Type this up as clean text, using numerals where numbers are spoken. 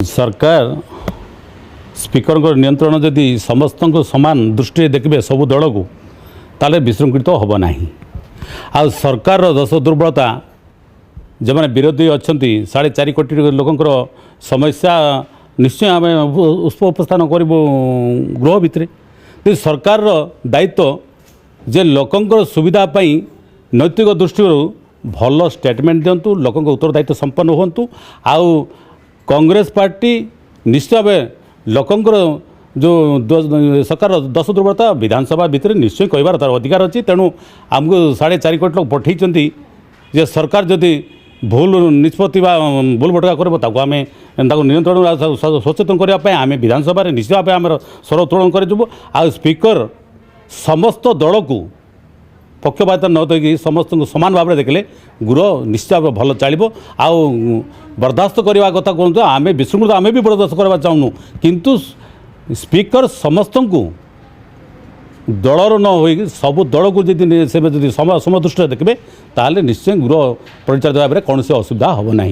सरकार स्पीकर को नियंत्रण जदि समस्त को समान दृष्टि देखिए सबू दल को ताले विशृंखलित हम ना आ सरकार दश दुर्बलता जो मैंने विरोधी अच्छा 4.5 कोटी लोकंर समस्या निश्चय आम उपस्थान करूँ गृह भितर सरकार दायित्व जे लोकंर सुविधापी नैतिक दृष्टि भल स्टेटमेंट दिंतु लोक उत्तरदायित्व संपन्न हूँ आउ कांग्रेस पार्टी निश्चय भाव लोकंर जो सरकार दश दुर्बलता विधानसभा भितर निश्चय कहबार तार अधिकार अच्छी तेणु आमको 4.5 कोटी लोग पठे जे सरकार जदि भूल निष्पत्ति भूल भटका कर आम नियंत्रण सचेतन करने आम विधानसभा निश्चय भाव आम स्वर उत्तोलन कर स्पीकर समस्त दल को पक्षपात न देकी समस्त सामान भाव में देखले गृह निश्चय भाव भल चलो आउ बर्दास्त करने कथा कहूँ आम विशृंखलित आम भी बर्दास्त करवा चाहूँ किंतु स्पीकर समस्त को दलर न हो सबू दल को जब समदृष्टि देखिए ताल निश्चय गृह परिचालित भाव में कौन असुविधा हम ना।